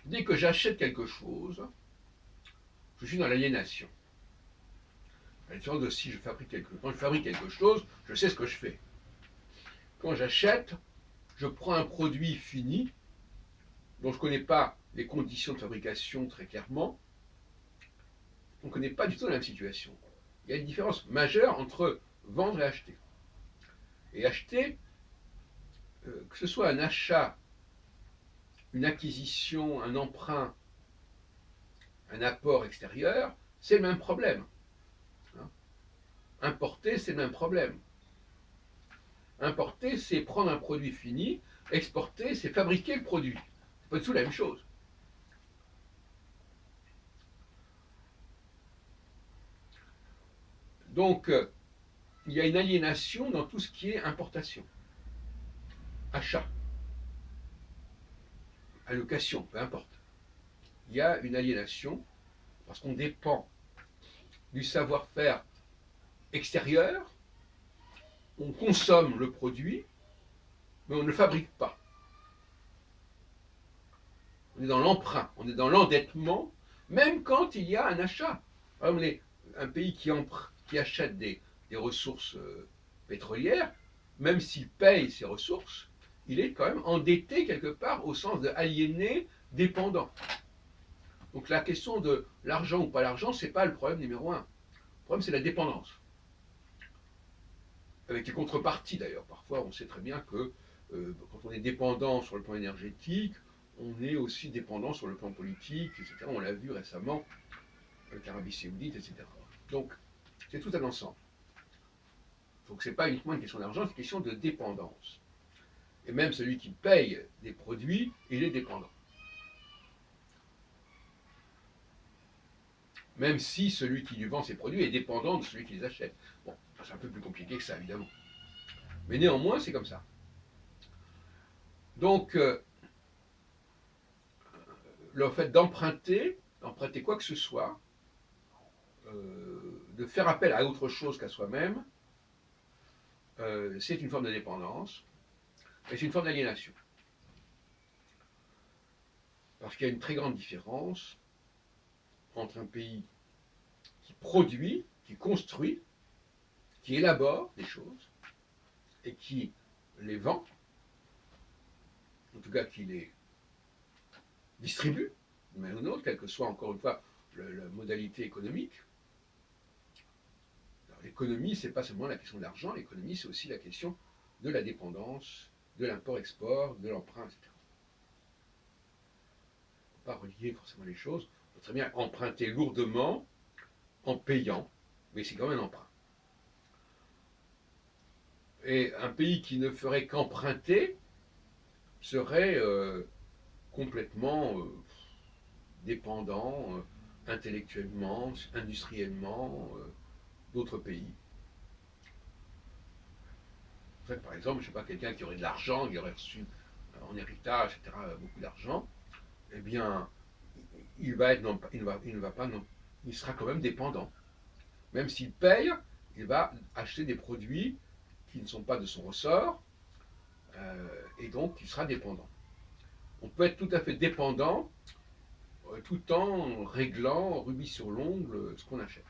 Dès que j'achète quelque chose, je suis dans l'aliénation. À la différence de si je fabrique quelque chose. Quand je fabrique quelque chose, je sais ce que je fais. Quand j'achète, je prends un produit fini dont je ne connais pas les conditions de fabrication très clairement. On ne connaît pas du tout la même situation. Il y a une différence majeure entre vendre et acheter. Et acheter, que ce soit un achat, une acquisition, un emprunt, un apport extérieur, c'est le même problème. Hein. Importer, c'est le même problème. Importer, c'est prendre un produit fini. Exporter, c'est fabriquer le produit. C'est pas du tout la même chose. Donc, il y a une aliénation dans tout ce qui est importation, achat, allocation, peu importe. Il y a une aliénation parce qu'on dépend du savoir-faire extérieur, on consomme le produit, mais on ne le fabrique pas. On est dans l'emprunt, on est dans l'endettement, même quand il y a un achat. Par exemple, un pays qui achète des ressources pétrolières, même s'il paye ses ressources, il est quand même endetté quelque part au sens de aliéné, dépendant. Donc la question de l'argent ou pas l'argent, ce n'est pas le problème numéro un. Le problème, c'est la dépendance. Avec les contreparties d'ailleurs. Parfois, on sait très bien que quand on est dépendant sur le plan énergétique, on est aussi dépendant sur le plan politique, etc. On l'a vu récemment avec l'Arabie Saoudite, etc. Donc, c'est tout un ensemble. Donc, ce n'est pas uniquement une question d'argent, c'est une question de dépendance. Et même celui qui paye des produits, il est dépendant. Même si celui qui lui vend ses produits est dépendant de celui qui les achète. Bon, c'est un peu plus compliqué que ça, évidemment. Mais néanmoins, c'est comme ça. Donc, le fait d'emprunter quoi que ce soit, de faire appel à autre chose qu'à soi-même, c'est une forme de dépendance et c'est une forme d'aliénation. Parce qu'il y a une très grande différence entre un pays qui produit, qui construit, qui élabore des choses et qui les vend, en tout cas qui les distribue, d'une manière ou d'une autre, quelle que soit encore une fois la modalité économique. L'économie, ce n'est pas seulement la question de l'argent, l'économie, c'est aussi la question de la dépendance, de l'import-export, de l'emprunt, etc. On ne peut pas relier forcément les choses. On peut très bien emprunter lourdement en payant, mais c'est quand même un emprunt. Et un pays qui ne ferait qu'emprunter serait complètement dépendant intellectuellement, industriellement d'autres pays. En fait, par exemple, je ne sais pas, quelqu'un qui aurait de l'argent, qui aurait reçu en héritage, etc., beaucoup d'argent, eh bien, il va être, non, il ne va pas, non, il sera quand même dépendant. Même s'il paye, il va acheter des produits qui ne sont pas de son ressort, et donc il sera dépendant. On peut être tout à fait dépendant tout en réglant rubis sur l'ongle ce qu'on achète.